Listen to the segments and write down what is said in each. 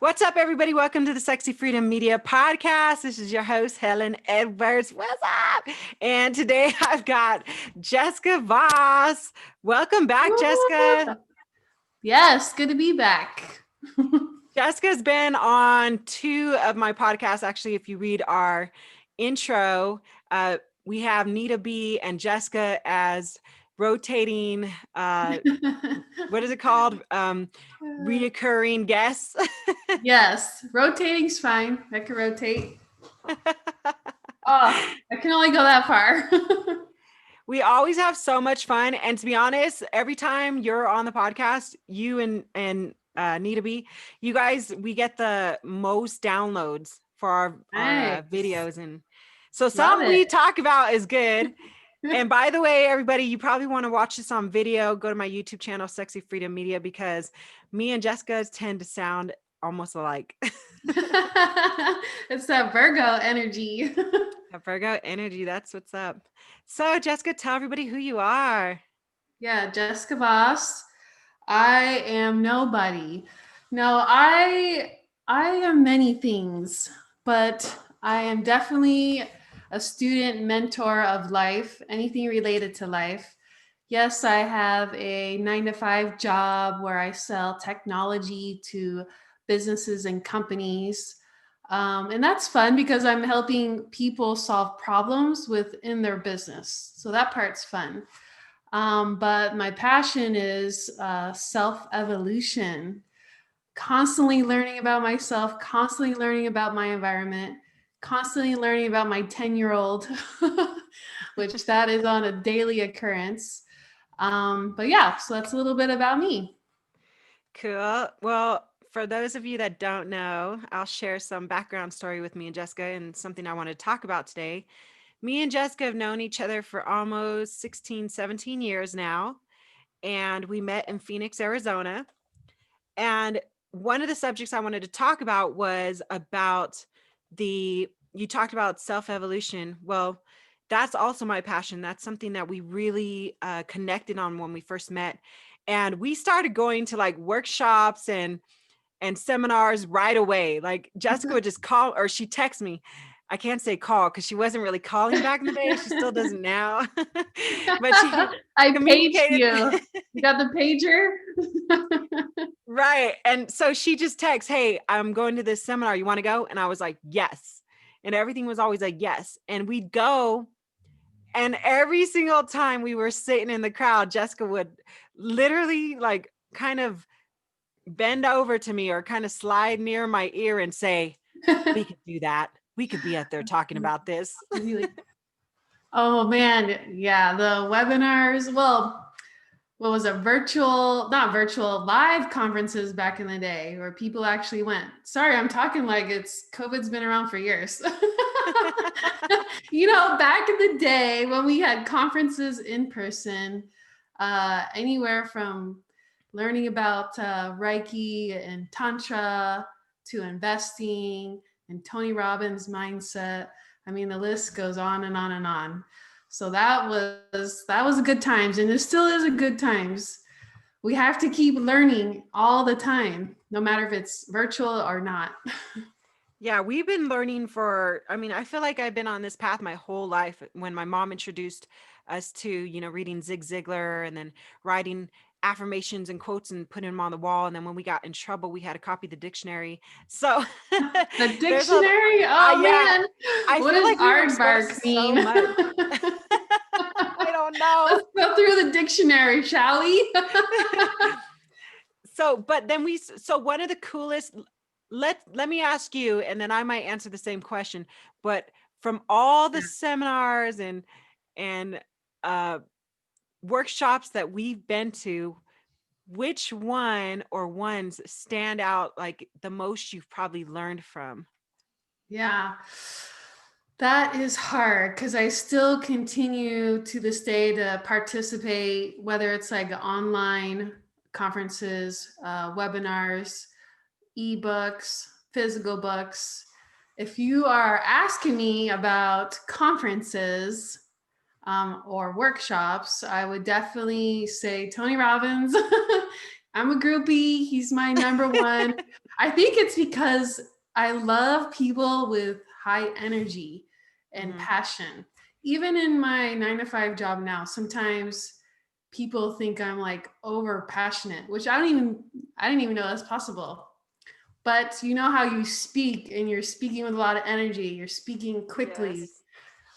What's up, everybody? Welcome to the Sexy Freedom Media Podcast. This is your host, Helen Edwards. What's up? And today I've got Jessica Voss. Welcome back, Jessica. Yes, good to be back. Jessica's been on two of my podcasts. Actually, if you read our intro, we have Nita B and Jessica as rotating, what is it called? Reoccurring guests. Yes, rotating's fine. I can rotate. Oh, I can only go that far. We always have so much fun. And to be honest, every time you're on the podcast, you and Nita B, you guys, we get the most downloads for our Nice. videos. And so Love something we it. talk about is good. And by the way, everybody, you probably want to watch this on video. Go to my YouTube channel, Sexy Freedom Media, because me and Jessica tend to sound almost alike. It's that Virgo energy. Virgo energy, that's what's up. So Jessica, tell everybody who you are. Yeah, Jessica Voss. I am nobody. No, I am many things, but I am definitely a student mentor of life, anything related to life. Yes, I have a 9 to 5 job where I sell technology to businesses and companies. And that's fun because I'm helping people solve problems within their business. So that part's fun. But my passion is self-evolution, constantly learning about myself, constantly learning about my environment, constantly learning about my 10-year-old, which that is on a daily occurrence. But yeah, so that's a little bit about me. Cool. Well, for those of you that don't know, I'll share some background story with me and Jessica and something I want to talk about today. Me and Jessica have known each other for almost 16, 17 years now, and we met in Phoenix, Arizona. And one of the subjects I wanted to talk about was about you talked about self-evolution. Well, that's also my passion. That's something that we really connected on when we first met. And we started going to like workshops and seminars right away. Like Jessica would just call, or she texts me. I can't say call because she wasn't really calling back in the day. She still doesn't now. But she I paged communicated. you. You got the pager? Right. And so she just texts, "Hey, I'm going to this seminar. You want to go?" And I was like, "Yes." And everything was always like, "Yes." And we'd go. And every single time we were sitting in the crowd, Jessica would literally like kind of bend over to me or kind of slide near my ear and say, "We could do that. We could be up there talking about this." Oh man, yeah, the webinars. Well, what was it? Not virtual, live conferences back in the day where people actually went. Sorry, I'm talking like COVID's been around for years. Back in the day when we had conferences in person, anywhere from learning about Reiki and Tantra to investing and Tony Robbins mindset. I mean, the list goes on and on and on. So that was a good times, and it still is a good times. We have to keep learning all the time, no matter if it's virtual or not. Yeah, we've been learning I feel like I've been on this path my whole life. When my mom introduced us to, reading Zig Ziglar and then writing affirmations and quotes and putting them on the wall. And then when we got in trouble, we had to copy the dictionary. So The there's dictionary? Oh yeah, man. I What feel does like we were exposed aardvark to so mean? much. I don't know. Let's go through the dictionary, shall we? So one of the coolest, let me ask you, and then I might answer the same question, but from all the seminars and uh workshops that we've been to, which one or ones stand out like the most you've probably learned from? Yeah. That is hard because I still continue to this day to participate, whether it's like online conferences, webinars, ebooks, physical books. If you are asking me about conferences or workshops, I would definitely say Tony Robbins, I'm a groupie. He's my number one. I think it's because I love people with high energy and Hmm. passion. Even in my 9 to 5 job now, sometimes people think I'm like over passionate, which I didn't even know that's possible. But you know how you speak and you're speaking with a lot of energy, you're speaking quickly.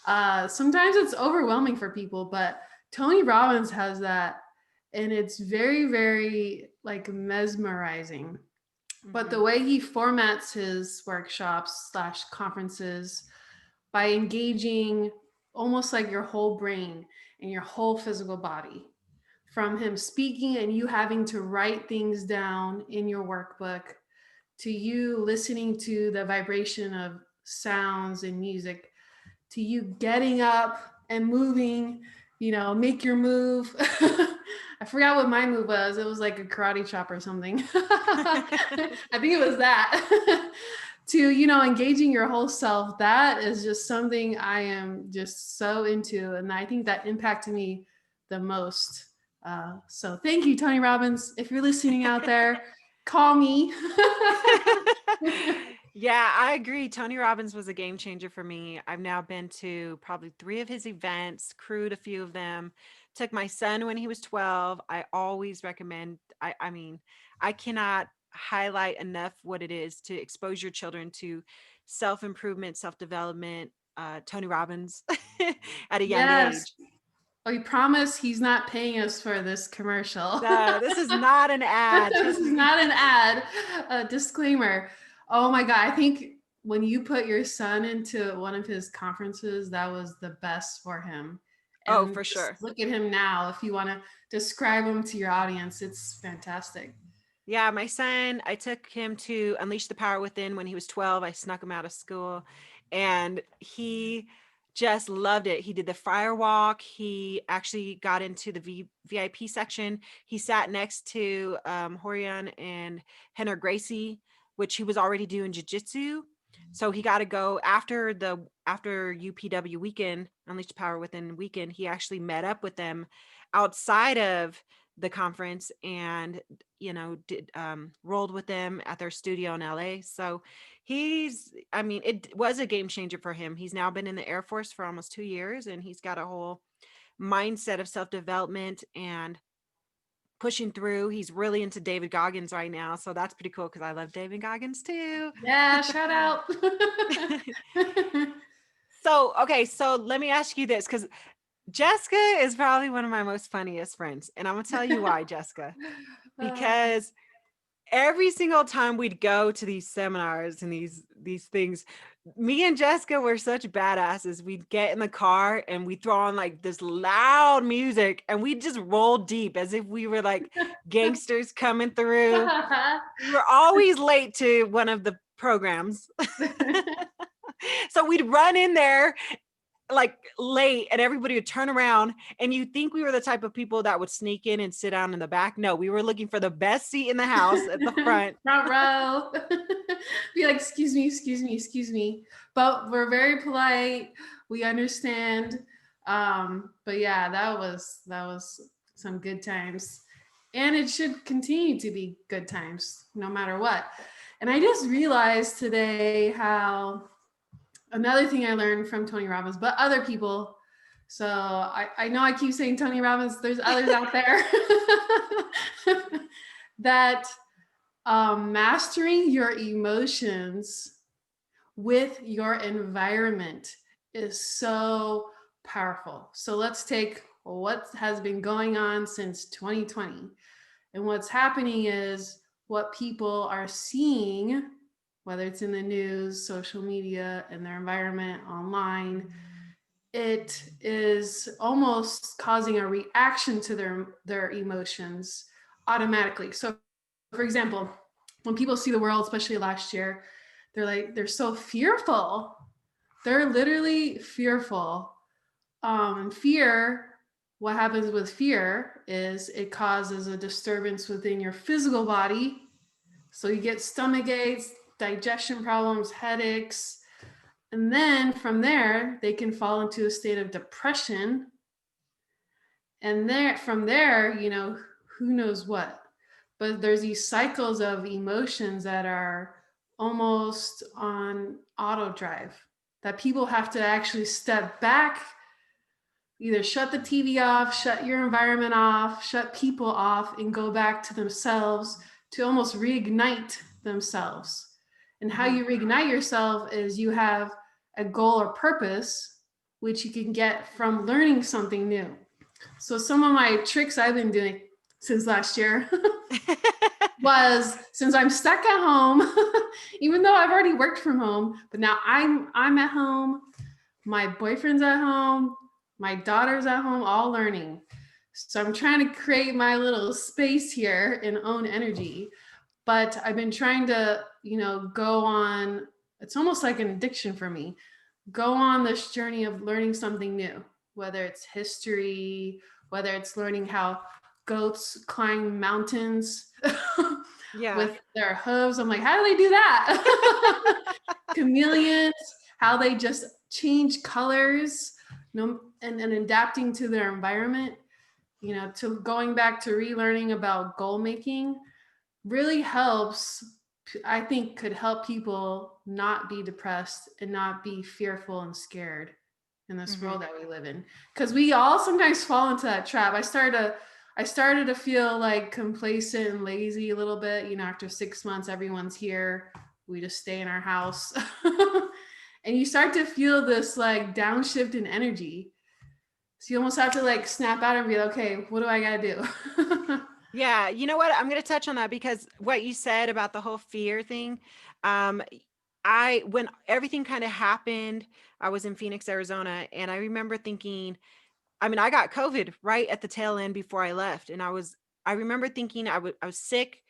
Yes. Sometimes it's overwhelming for people, but Tony Robbins has that, and it's very, very like mesmerizing. But Hmm. the way he formats his workshops slash conferences by engaging almost like your whole brain and your whole physical body, from him speaking and you having to write things down in your workbook, to you listening to the vibration of sounds and music, to you getting up and moving, make your move. I forgot what my move was. It was like a karate chop or something. I think it was that. To, engaging your whole self. That is just something I am just so into. And I think that impacted me the most. So thank you, Tony Robbins. If you're listening out there, call me. Yeah, I agree. Tony Robbins was a game changer for me. I've now been to probably 3 of his events, crewed a few of them, took my son when he was 12. I always recommend, I mean, I cannot highlight enough what it is to expose your children to self-improvement, self-development, Tony Robbins at a young Yes. age. We promise he's not paying us for this commercial. No, this is not an ad. This Trust is me. not an ad. A disclaimer. Oh my God. I think when you put your son into one of his conferences, that was the best for him. Oh, And for just sure. look at him now. If you want to describe him to your audience, it's fantastic. Yeah, my son, I took him to Unleash the Power Within when he was 12. I snuck him out of school and he just loved it. He did the fire walk. He actually got into the VIP section. He sat next to Horian and Henner Gracie, which he was already doing jujitsu. So he got to go after UPW weekend, Unleash the Power Within weekend. He actually met up with them outside of the conference and did rolled with them at their studio in LA. So I mean, it was a game changer for him. He's now been in the Air Force for almost 2 years and he's got a whole mindset of self-development and pushing through. He's really into David Goggins right now. So that's pretty cool because I love David Goggins too. Yeah, shout out. So, okay, so let me ask you this because Jessica is probably one of my most funniest friends. And I'm going to tell you why, Jessica, Uh, because every single time we'd go to these seminars and these things, me and Jessica were such badasses. We'd get in the car and we'd throw on like this loud music and we'd just roll deep as if we were like gangsters coming through. We were always late to one of the programs. So we'd run in there like late and everybody would turn around and you think we were the type of people that would sneak in and sit down in the back. No, we were looking for the best seat in the house at the front. Front row. Be like, excuse me, excuse me, excuse me. But we're very polite. We understand. But yeah, that was some good times. And it should continue to be good times no matter what. And I just realized today how another thing I learned from Tony Robbins, but other people. So I know I keep saying Tony Robbins, there's others out there that mastering your emotions with your environment is so powerful. So let's take what has been going on since 2020. And what's happening is what people are seeing, whether it's in the news, social media, in their environment, online, it is almost causing a reaction to their emotions automatically. So for example, when people see the world, especially last year, they're so fearful. They're literally fearful. Fear, what happens with fear is it causes a disturbance within your physical body. So you get stomach aches, digestion problems, headaches. And then from there, they can fall into a state of depression. And from there, who knows what. but there's these cycles of emotions that are almost on auto drive that people have to actually step back, either shut the TV off, shut your environment off, shut people off, and go back to themselves to almost reignite themselves. And how Mhm. you reignite yourself is you have a goal or purpose, which you can get from learning something new. So, some of my tricks I've been doing since last year was, since I'm stuck at home, even though I've already worked from home, but now I'm at home, my boyfriend's at home, my daughter's at home, all learning. So I'm trying to create my little space here in own energy. But I've been trying to, go on, it's almost like an addiction for me. Go on this journey of learning something new, whether it's history, whether it's learning how goats climb mountains Yeah. with their hooves. I'm like, how do they do that? Chameleons, how they just change colors, and adapting to their environment, to going back to relearning about goal making really helps. I think could help people not be depressed and not be fearful and scared in this Mhm. world that we live in, because we all sometimes fall into that trap. I started to feel like complacent and lazy a little bit. After 6 months, everyone's here, we just stay in our house. And you start to feel this like downshift in energy, so you almost have to like snap out and be like, okay, what do I gotta do? Yeah, you know what? I'm going to touch on that because what you said about the whole fear thing, um, when everything kind of happened, I was in Phoenix, Arizona, and I remember thinking, I mean, I got COVID right at the tail end before I left, and I remember thinking I was sick.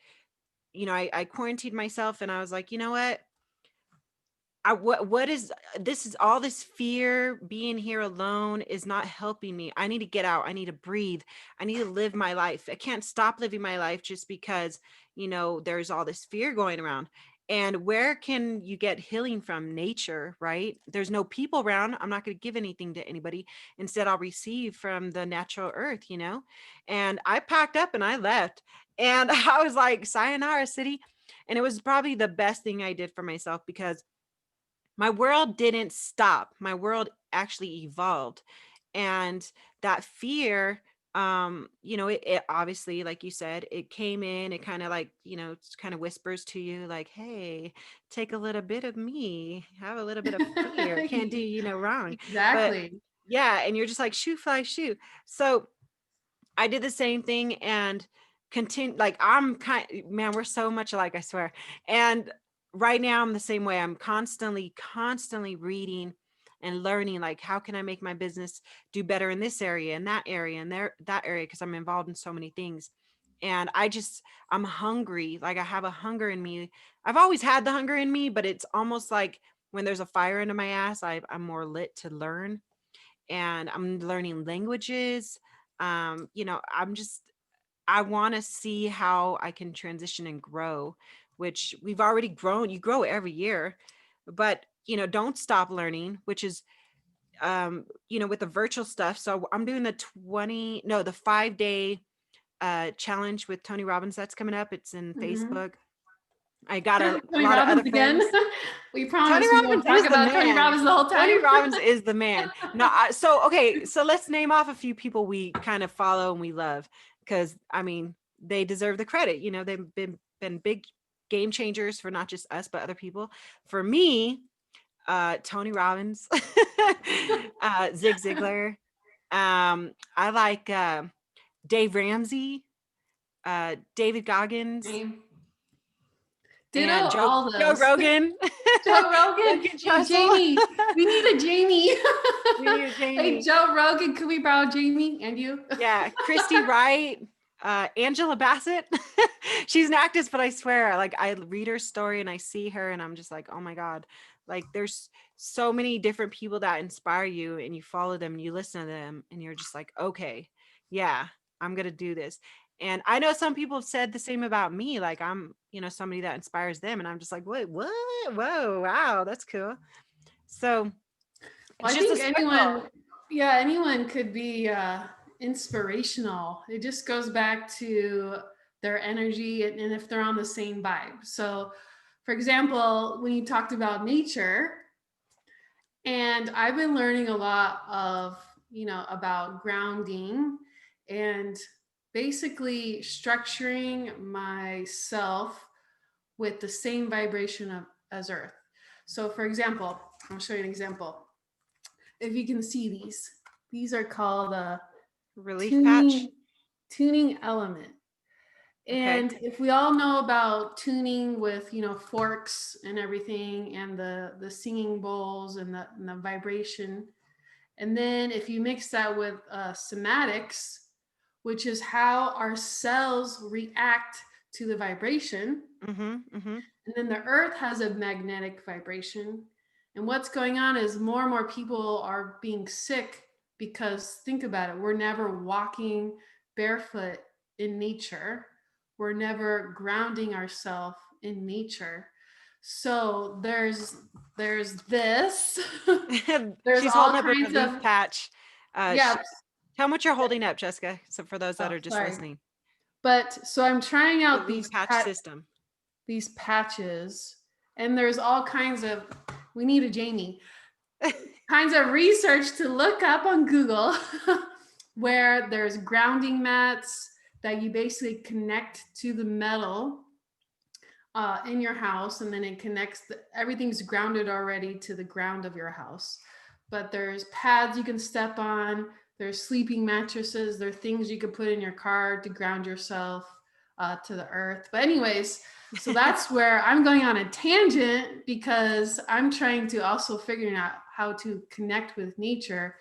I quarantined myself, and I was like, you know what? What is this? Is all this fear being here alone is not helping me. I need to get out. I need to breathe. I need to live my life. I can't stop living my life just because, there's all this fear going around. And where can you get healing from? Nature, right? There's no people around. I'm not going to give anything to anybody. Instead, I'll receive from the natural earth. And I packed up and I left. And I was like, sayonara, city. And it was probably the best thing I did for myself because my world didn't stop. My world actually evolved. And that fear, it obviously, like you said, it came in, it kind of like, kind of whispers to you like, hey, take a little bit of me, have a little bit of fear, can't do you no wrong. But Exactly. yeah, and you're just like, shoot, fly, shoot. So I did the same thing and continue, like man, we're so much alike, I swear. And right now I'm the same way. I'm constantly reading and learning, like, how can I make my business do better in this area and that area and that area, because I'm involved in so many things. And I'm hungry. Like, I have a hunger in me. I've always had the hunger in me, but it's almost like when there's a fire under my ass, I'm more lit to learn, and I'm learning languages. I want to see how I can transition and grow, which we've already grown. You grow every year, but don't stop learning, which is, with the virtual stuff. So I'm doing the 5-day challenge with Tony Robbins that's coming up. It's in Mm-hmm. Facebook. I got a Tony lot of other Robbins again. friends. We Tony promise we won't Robbins talk is the about Tony man. Robbins the whole time. Tony Robbins is the man. No, so let's name off a few people we kind of follow and we love, because I mean, they deserve the credit. They've been big game changers for not just us but other people. For me, Tony Robbins, Zig Ziglar. I like Dave Ramsey, David Goggins, Same. Ditto and Joe all Joe those. Rogan. Joe Rogan. Look at Hey, Russell. Jamie. We need a Jamie. We need a Hey, Jamie. Joe Rogan. Can we borrow Jamie and you? Yeah, Christy Wright, Angela Bassett. She's an actress, but I swear, like, I read her story and I see her and I'm just like, oh my God. Like, there's so many different people that inspire you, and you follow them and you listen to them and you're just like, okay, yeah, I'm gonna do this. And I know some people have said the same about me. Like, I'm, somebody that inspires them, and I'm just like, what? Whoa, wow, that's cool. So Well, it's I just a think circle. anyone could be inspirational. It just goes back to their energy, and if they're on the same vibe. So, for example, when you talked about nature, and I've been learning a lot of, about grounding and basically structuring myself with the same vibration as Earth. So, for example, I'll show you an example. If you can see these are called Relief patch. tuning tuning element. Okay. And if we all know about tuning with, forks and everything, and the singing bowls and the vibration, and then if you mix that with somatics, which is how our cells react to the vibration, Mm-hmm. Mm-hmm. and then the earth has a magnetic vibration. And what's going on is more and more people are being sick because, think about it, we're never walking barefoot in nature. We're never grounding ourselves in nature. So there's this. There's She's all holding up a kinds relief of, patch. yeah. Tell them what you're holding up, Jessica. So for those that Oh, are just sorry. listening, But so I'm trying out relief patch system. these patches, and there's all kinds of, we need a Jamie, kinds of research to look up on Google where there's grounding mats that you basically connect to the metal in your house, and then it connects, everything's grounded already to the ground of your house. But there's pads you can step on, there's sleeping mattresses, there are things you could put in your car to ground yourself to the earth. But anyways, so that's where I'm going on a tangent, because I'm trying to also figure out how to connect with nature,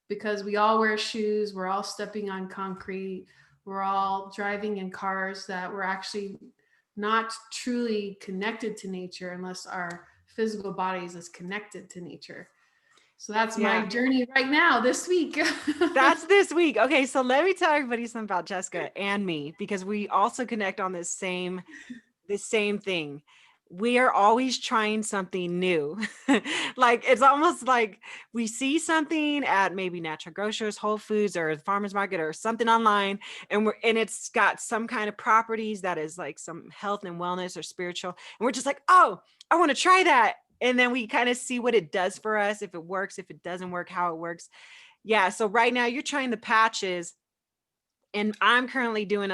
because we all wear shoes, we're all stepping on concrete, we're all driving in cars that we're actually not truly connected to nature unless our physical bodies is connected to nature. So that's my Yeah. journey right now this week. That's this week. Okay, so let me tell everybody something about Jessica and me, because we also connect on this same thing. We are always trying something new. Like it's almost like we see something at maybe natural grocers, Whole Foods, or the farmers market, or something online, and it's got some kind of properties that is like some health and wellness or spiritual, and we're just like, oh, I want to try that. And then we kind of see what it does for us, if it works, if it doesn't work, how it works. Yeah. So right now you're trying the patches, and I'm currently doing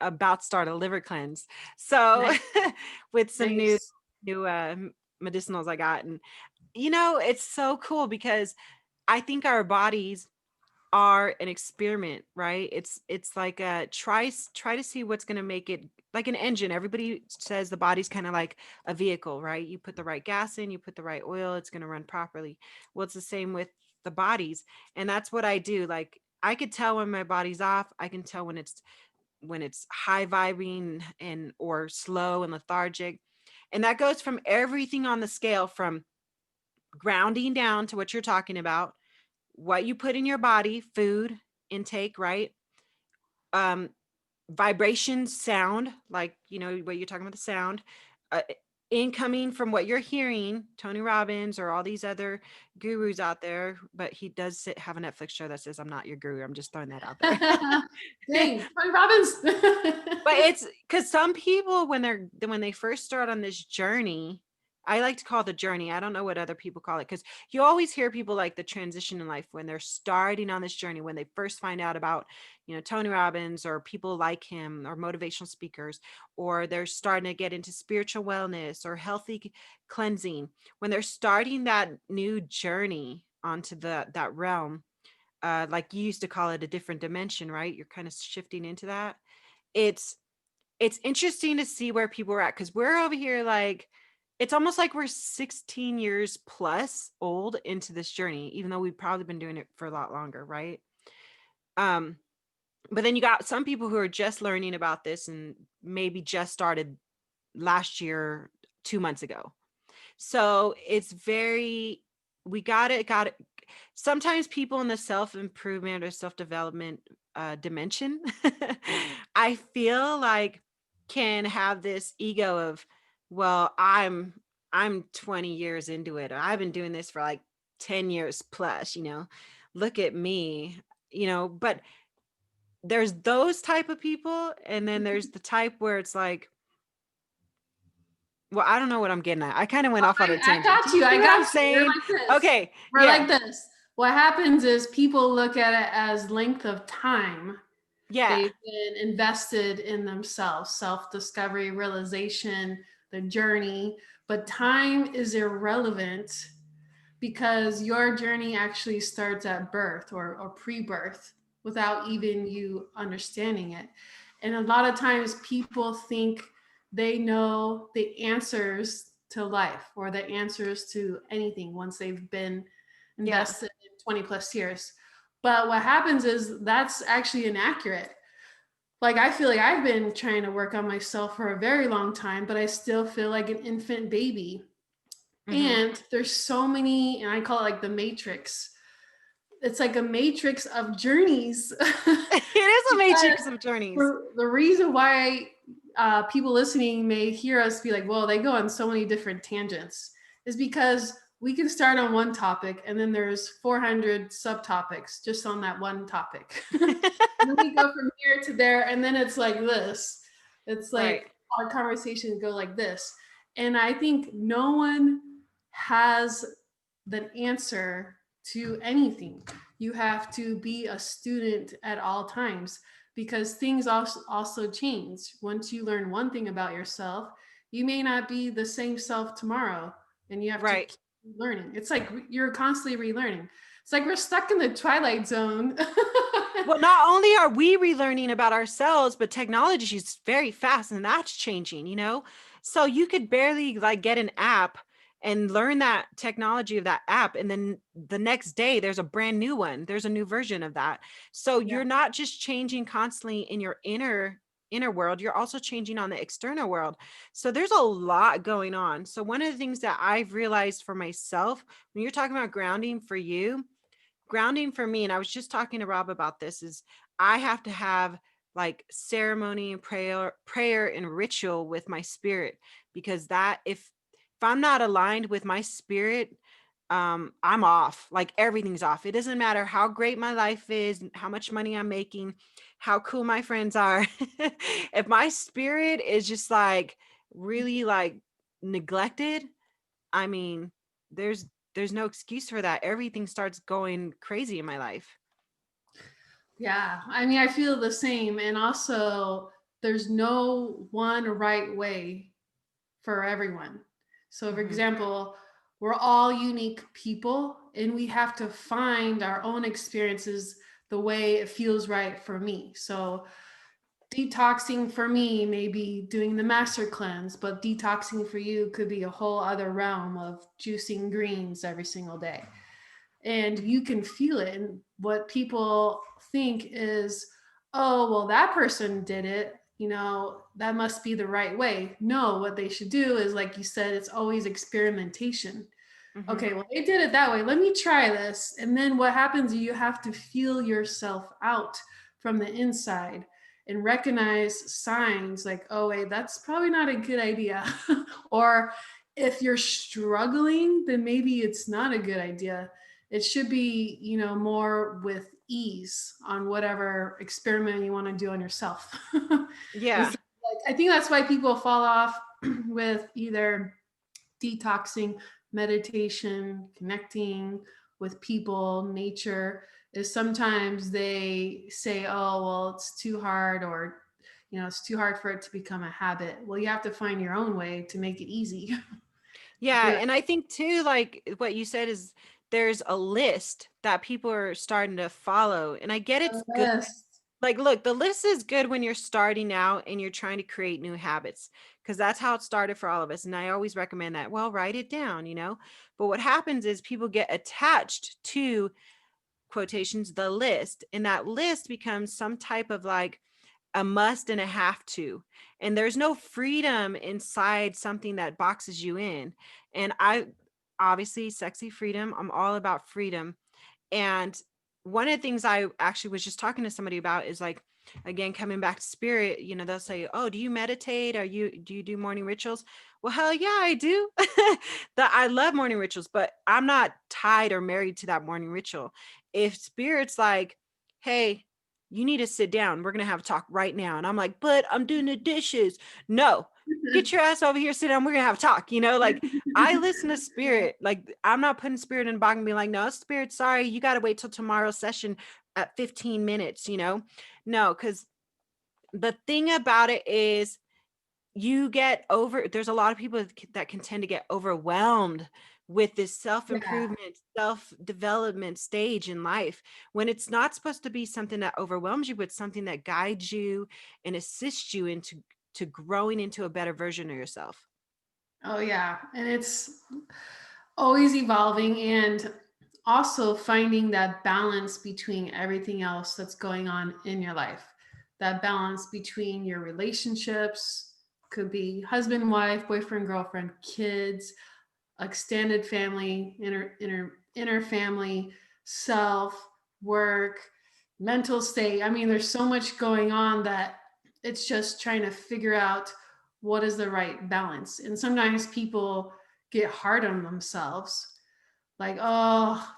about to start a liver cleanse. So Nice. with some Nice. new medicinals I got, and it's so cool because I think our bodies are an experiment, right? It's like try to see what's going to make it like an engine. Everybody says the body's kind of like a vehicle, right? You put the right gas in, you put the right oil, it's going to run properly. Well, it's the same with the bodies, and that's what I do. Like I could tell when my body's off. I can tell when it's high vibing and or slow and lethargic, and that goes from everything on the scale, from grounding down to what you're talking about, what you put in your body, food intake, right? Um, vibration, sound, like, what you're talking about, the sound, uh, incoming from what you're hearing, Tony Robbins or all these other gurus out there. But he does have a Netflix show that says, I'm not your guru. I'm just throwing that out there. Dang, Tony Robbins. But it's because some people, when they first start on this journey, I like to call the journey. I don't know what other people call it, because you always hear people like the transition in life when they're starting on this journey, when they first find out about, Tony Robbins or people like him or motivational speakers, or they're starting to get into spiritual wellness or healthy cleansing. When they're starting that new journey onto that realm, like you used to call it a different dimension, right? You're kind of shifting into that. It's it's interesting to see where people are at, because we're over here like it's almost like we're 16 years plus old into this journey, even though we've probably been doing it for a lot longer, right? um but then you got some people who are just learning about this and maybe just started last year, 2 months ago. So it's very, we got it. Sometimes people in the self-improvement or self-development dimension, I feel like, can have this ego of, well, I'm 20 years into it, or I've been doing this for like 10 years plus, look at me, but there's those type of people, and then there's the type where it's like, well, I don't know what I'm getting at. I kind of went off on a I tangent. Do got you you. see I what I'm got you. We're saying? like this. Okay. We're Yeah. like this. What happens is people look at it as length of time Yeah. they've been invested in themselves, self-discovery, realization, the journey. But time is irrelevant because your journey actually starts at birth or pre-birth without even you understanding it. And a lot of times people think they know the answers to life or the answers to anything once they've been Yeah. invested in 20 plus years. But what happens is that's actually inaccurate. Like I feel like I've been trying to work on myself for a very long time, but I still feel like an infant baby. Mm-hmm. And there's so many, and I call it like the matrix. It's like a matrix of journeys. It is a Because matrix of journeys. the reason why people listening may hear us be like, well, they go on so many different tangents is because we can start on one topic and then there's 400 subtopics just on that one topic. And then we go from here to there, and then it's like this. It's Right. like our conversations go like this. And I think no one has the answer to anything. You have to be a student at all times because things also change. Once you learn one thing about yourself, you may not be the same self tomorrow, and you have to Right. keep learning. It's like you're constantly relearning. It's like we're stuck in the Twilight Zone. Well, not only are we relearning about ourselves, but technology is very fast and that's changing, you know? So you could barely like get an app and learn that technology of that app. And then the next day there's a brand new one. There's a new version of that. So Yeah. you're not just changing constantly in your inner world, you're also changing on the external world. So there's a lot going on. So one of the things that I've realized for myself, when you're talking about grounding for you, grounding for me, and I was just talking to Rob about this, is I have to have like ceremony and prayer and ritual with my spirit, because that if I'm not aligned with my spirit, I'm off. Like everything's off. It doesn't matter how great my life is, how much money I'm making, how cool my friends are. If my spirit is just like really like neglected, I mean, there's there's no excuse for that. Everything starts going crazy in my life. Yeah, I mean, I feel the same. And also, there's no one right way for everyone. So, for Hmm. example, we're all unique people and we have to find our own experiences the way it feels right for me. So, detoxing for me may be doing the master cleanse, but detoxing for you could be a whole other realm of juicing greens every single day. And you can feel it. And what people think is, oh, well, that person did it. You know, that must be the right way. No, what they should do is, like you said, it's always experimentation. Hmm. Okay, well, they did it that way. Let me try this. And then what happens, you have to feel yourself out from the inside and recognize signs like, oh, wait, that's probably not a good idea. Or if you're struggling, then maybe it's not a good idea. It should be, you know, more with ease on whatever experiment you want to do on yourself. And Yeah. so, like, I think that's why people fall off with either detoxing, meditation, connecting with people, nature, is sometimes they say, oh, well, it's too hard, or, you know, it's too hard for it to become a habit. Well, you have to find your own way to make it easy to Yeah. do it. And I think too, like what you said is there's a list that people are starting to follow. And I get it's good. Yes. Like, look, the list is good when you're starting out and you're trying to create new habits, because that's how it started for all of us. And I always recommend that. Well, write it down, you know? But what happens is people get attached to quotations, the list, and that list becomes some type of like a must and a have to. And there's no freedom inside something that boxes you in. And I obviously, sexy freedom, I'm all about freedom. And one of the things I actually was just talking to somebody about is like, again, coming back to spirit, you know, they'll say, oh, do you meditate? Do you do morning rituals? Well, hell yeah, I do. That I love morning rituals, but I'm not tied or married to that morning ritual. If spirit's like, hey, you need to sit down. We're going to have a talk right now. And I'm like, but I'm doing the dishes. No, get your ass over here, sit down. We're going to have a talk. Like I listen to Yeah. spirit. Like I'm not putting spirit in the box and being like, no, spirit, sorry, you got to wait till tomorrow's session at 15 minutes. No, because the thing about it is there's a lot of people that can tend to get overwhelmed with this Yeah. self-improvement, self-development stage in life, when it's not supposed to be something that overwhelms you, but something that guides you and assists you into growing into a better version of yourself. Oh, yeah. And it's always evolving and also finding that balance between everything else that's going on in your life. That balance between your relationships, could be husband, wife, boyfriend, girlfriend, kids, extended family, inner family, self, work, mental state. I mean, there's so much going on that it's just trying to figure out what is the right balance. And sometimes people get hard on themselves, like, oh,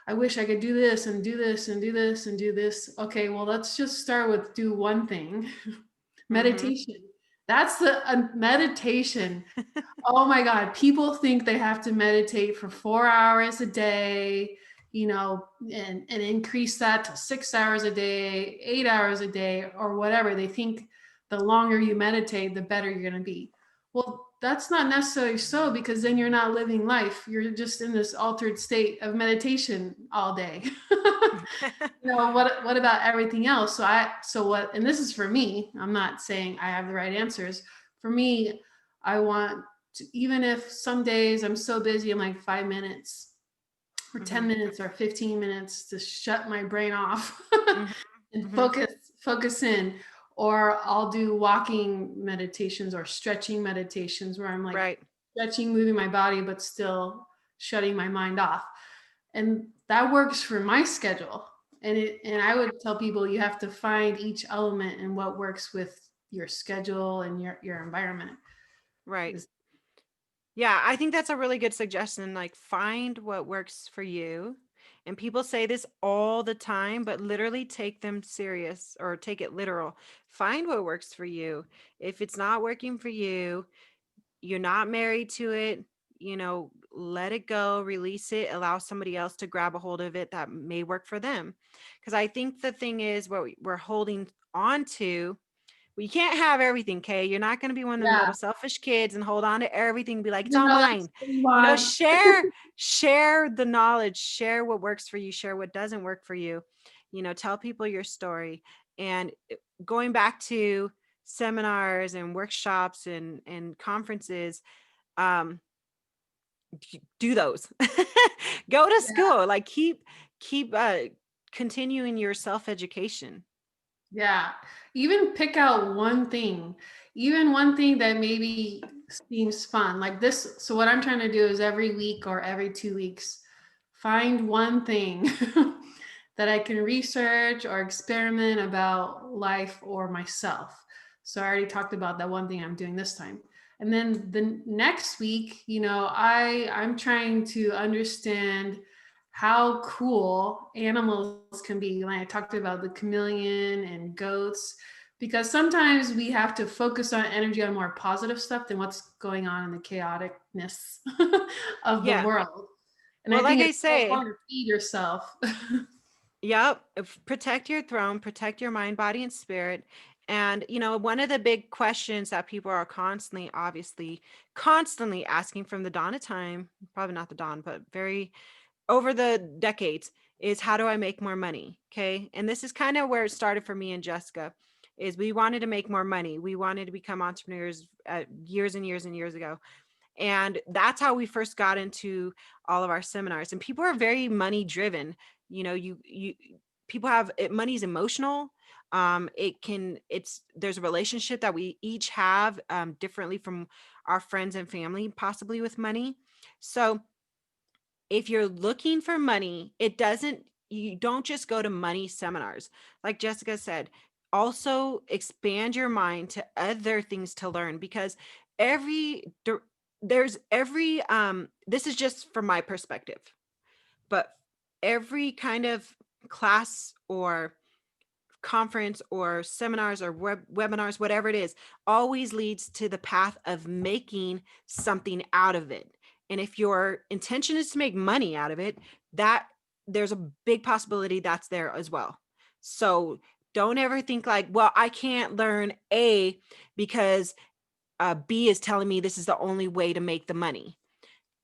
I wish I could do this and do this and do this and do this. Okay, well, let's just start with do one thing. Mm-hmm. Meditation. That's the meditation. Oh my God. People think they have to meditate for 4 hours a day, and increase that to 6 hours a day, 8 hours a day, or whatever. They think the longer you meditate, the better you're going to be. Well, that's not necessarily so, because then you're not living life. You're just in this altered state of meditation all day. What about everything else? And this is for me, I'm not saying I have the right answers. For me, I want to, even if some days I'm so busy, I'm like 5 minutes or Mm-hmm. 10 minutes or 15 minutes to shut my brain off Mm-hmm. and Mm-hmm. focus in. Or I'll do walking meditations or stretching meditations where I'm like Right. stretching, moving my body, but still shutting my mind off. And that works for my schedule. And I would tell people you have to find each element and what works with your schedule and your environment. Right. Is Yeah, I think that's a really good suggestion. Like, find what works for you. And people say this all the time, but literally take them serious or take it literal. Find what works for you. If it's not working for you, you're not married to it, let it go, release it, allow somebody else to grab a hold of it that may work for them. Because I think the thing is, what we're holding on to, we can't have everything, okay? You're not going to be one of them yeah. little selfish kids and hold on to everything and be like, it's all No, that's mine. what we want. Share the knowledge, share what works for you, share what doesn't work for you. Tell people your story. And going back to seminars and workshops and conferences, um, do those. Go to Yeah. school, like keep continuing your self-education. Yeah. Even pick out one thing, even one thing that maybe seems fun. Like this. So what I'm trying to do is every week or every 2 weeks, find one thing that I can research or experiment about life or myself. So I already talked about that one thing I'm doing this time. And then the next week, I'm trying to understand how cool animals can be. Like I talked about the chameleon and goats, because sometimes we have to focus on energy on more positive stuff than what's going on in the chaoticness of the Yeah. world. And Well, I like think I it's so say, fun to feed yourself. yep. Protect your throne, protect your mind, body, and spirit. And, one of the big questions that people are constantly asking from the dawn of time, probably not the dawn, but very over the decades, is how do I make more money? Okay. And this is kind of where it started for me and Jessica, is we wanted to make more money. We wanted to become entrepreneurs years and years and years ago. And that's how we first got into all of our seminars. And people are very money driven. You people have it, money's emotional. There's a relationship that we each have differently from our friends and family, possibly with money. So if you're looking for money, you don't just go to money seminars. Like Jessica said, also expand your mind to other things to learn, because every there's every this is just from my perspective, but every kind of class or conference or seminars or webinars, whatever it is, always leads to the path of making something out of it. And if your intention is to make money out of it, that there's a big possibility that's there as well. So don't ever think like, well, I can't learn A because B is telling me this is the only way to make the money.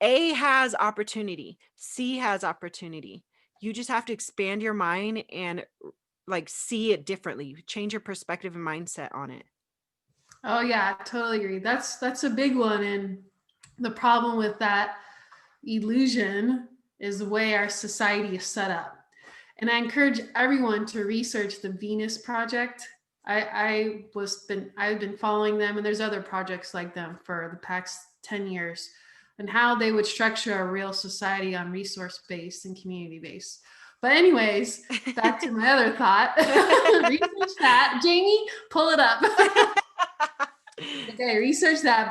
A has opportunity, C has opportunity. You just have to expand your mind and like see it differently, change your perspective and mindset on it. Oh yeah, I totally agree. That's a big one. And the problem with that illusion is the way our society is set up. And I encourage everyone to research the Venus Project. I've been following them, and there's other projects like them for the past 10 years, and how they would structure a real society on resource based and community based. But anyways, back to my other thought. Research that. Jamie, pull it up. Okay, research that,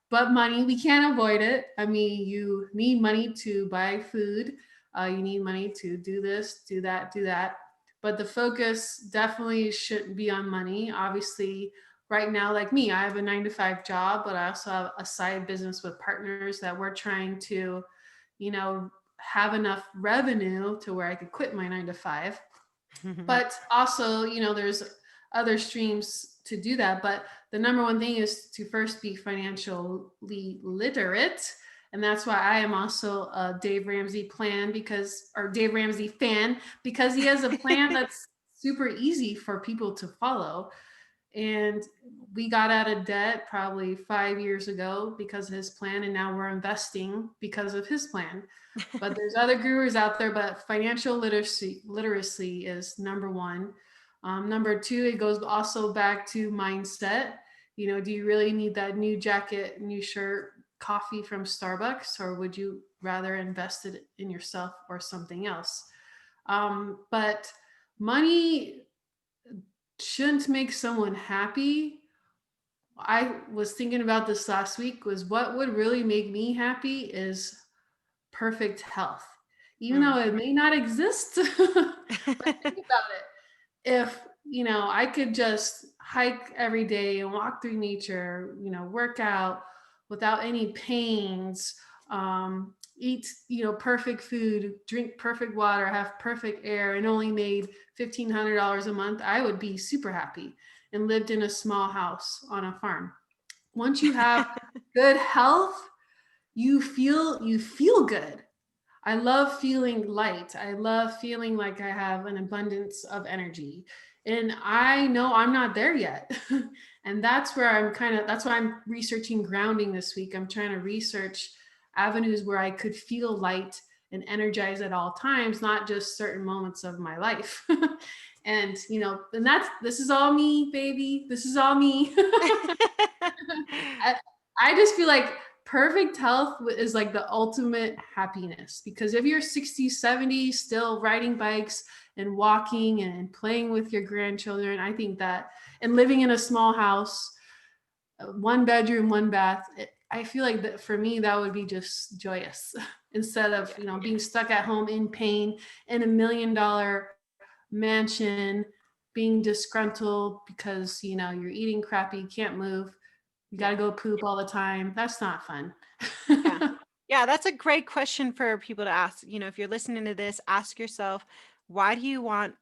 but money, we can't avoid it. I mean, you need money to buy food. You need money to do this, do that, do that. But the focus definitely shouldn't be on money. Obviously, right now, like me, I have a 9 to 5 job, but I also have a side business with partners that we're trying to, have enough revenue to where I could quit my 9 to 5. But also, there's other streams to do that. But the number one thing is to first be financially literate. And that's why I am also a Dave Ramsey fan, because he has a plan that's super easy for people to follow. And we got out of debt probably 5 years ago because of his plan. And now we're investing because of his plan. But there's other gurus out there, but financial literacy is number one. Number two, it goes also back to mindset. Do you really need that new jacket, new shirt, coffee from Starbucks, or would you rather invest it in yourself or something else? But money shouldn't make someone happy. I was thinking about this last week, was what would really make me happy is perfect health, even though it may not exist. But think about it. If, I could just hike every day and walk through nature, work out without any pains, eat, perfect food, drink perfect water, have perfect air, and only made $1,500 a month, I would be super happy and lived in a small house on a farm. Once you have good health, you feel good. I love feeling light. I love feeling like I have an abundance of energy. And I know I'm not there yet. And that's where that's why I'm researching grounding this week. I'm trying to research avenues where I could feel light and energized at all times, not just certain moments of my life. And, this is all me, baby. This is all me. I just feel like perfect health is like the ultimate happiness, because if you're 60, 70, still riding bikes and walking and playing with your grandchildren, I think that, and living in a small house, 1 bedroom, 1 bath, I feel like that for me, that would be just joyous instead of, being stuck at home in pain in $1 million mansion, being disgruntled because, you're eating crappy, can't move. You got to go poop all the time. That's not fun. Yeah, that's a great question for people to ask. If you're listening to this, ask yourself, why do you want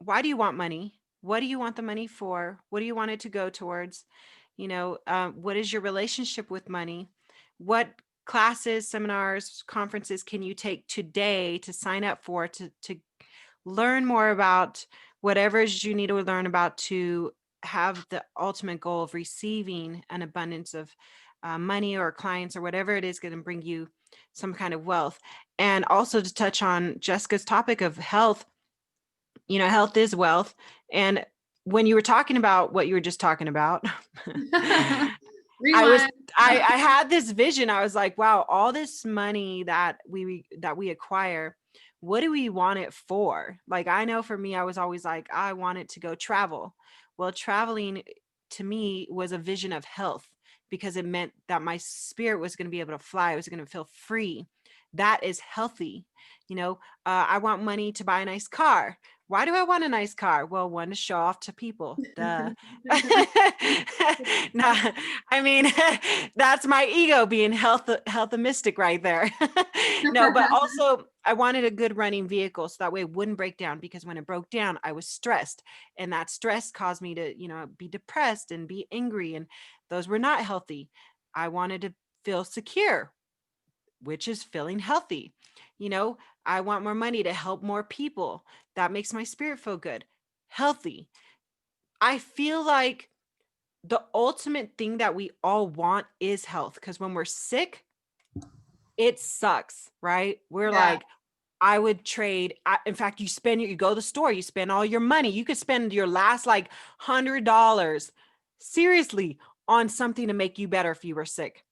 money? What do you want the money for? What do you want it to go towards? What is your relationship with money? What classes, seminars, conferences can you take today to sign up for, to learn more about whatever it is you need to learn about to have the ultimate goal of receiving an abundance of money or clients or whatever it is going to bring you some kind of wealth. And also to touch on Jessica's topic of health, health is wealth. And when you were talking about what you were just talking about, I had this vision. I was like, wow, all this money that we acquire, what do we want it for? Like, I know for me, I was always like, I want it to go travel. Well, traveling to me was a vision of health, because it meant that my spirit was going to be able to fly. I was going to feel free. That is healthy. I want money to buy a nice car. Why do I want a nice car? Well, one, to show off to people. Duh. No, I mean, that's my ego being healthimistic right there. No, but also I wanted a good running vehicle so that way it wouldn't break down, because when it broke down, I was stressed, and that stress caused me to, be depressed and be angry, and those were not healthy. I wanted to feel secure, which is feeling healthy. I want more money to help more people. That makes my spirit feel good, healthy. I feel like the ultimate thing that we all want is health, because when we're sick, it sucks, right? We're Yeah. like, I would trade. In fact, you go to the store, you spend all your money. You could spend your last like $100 seriously on something to make you better if you were sick.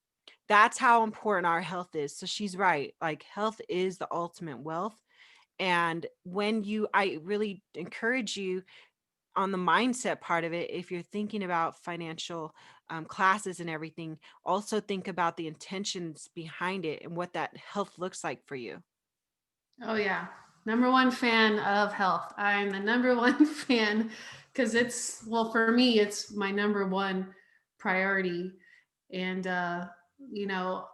That's how important our health is. So she's right. Like, health is the ultimate wealth. And I really encourage you on the mindset part of it, if you're thinking about financial classes and everything, also think about the intentions behind it and what that health looks like for you. Oh yeah. Number one fan of health. I'm the number one fan because for me, it's my number one priority. And,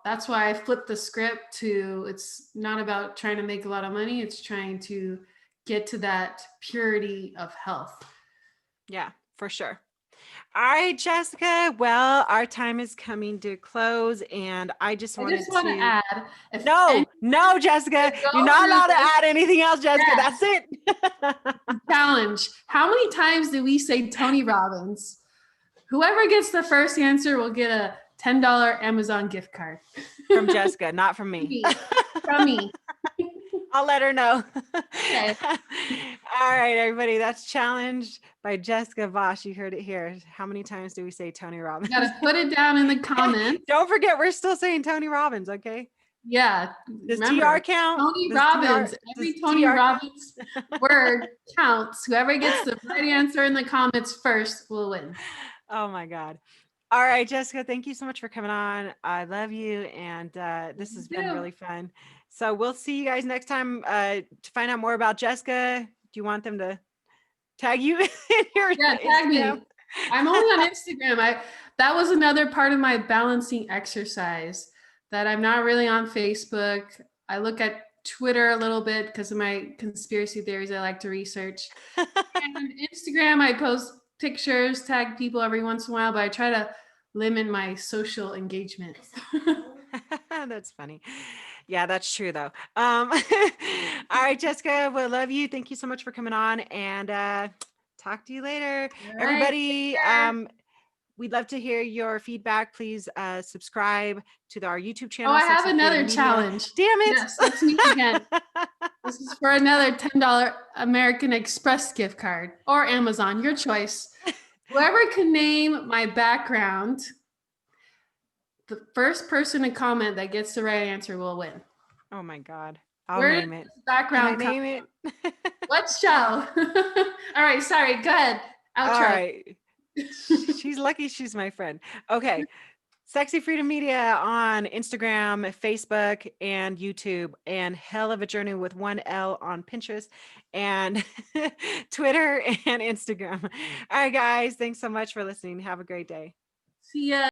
that's why I flipped the script to it's not about trying to make a lot of money. It's trying to get to that purity of health. Yeah, for sure. All right, Jessica. Well, our time is coming to close, and I just I wanted just want to to. add, if any No, Jessica. You're go not through allowed to this, add anything else, Jessica. yeah, That's it. challenge. How many times do we say Tony Robbins? Whoever gets the first answer will get a $10 Amazon gift card. From Jessica, not from me. From me. I'll let her know. Okay. All right, everybody. That's challenged by Jessica Voss. You heard it here. How many times do we say Tony Robbins? You gotta put it down in the comments. Don't forget, we're still saying Tony Robbins, okay? Yeah. Does Remember, TR count? Tony Robbins. Every Tony Robbins word counts. Whoever gets the right answer in the comments first will win. Oh my God. All right, Jessica, thank you so much for coming on. I love you. And this has been really fun. So we'll see you guys next time to find out more about Jessica. Do you want them to tag you in your tag Instagram? me. I'm only on Instagram. That was another part of my balancing exercise, that I'm not really on Facebook. I look at Twitter a little bit because of my conspiracy theories I like to research. And Instagram, I post pictures, tag people every once in a while, but I try to limit my social engagement. That's funny. Yeah, that's true though. All right, Jessica, we love you. Thank you so much for coming on, and talk to you later. Right, everybody. We'd love to hear your feedback. Please subscribe to our YouTube channel. Oh, I have SFM another Media. challenge. Damn it. Yes, let's meet again. This is for another $10 American Express gift card or Amazon, your choice. Whoever can name my background, the first person to comment that gets the right answer will win. Oh my God. I'll name it. Background. Can I name it? Let's show. All right. Sorry. Go ahead. Outro. All right. She's lucky she's my friend. Okay. Sexy Freedom Media on Instagram, Facebook, and YouTube, and Hell of a Journey with one L on Pinterest and Twitter and Instagram. All right, guys. Thanks so much for listening. Have a great day. See ya.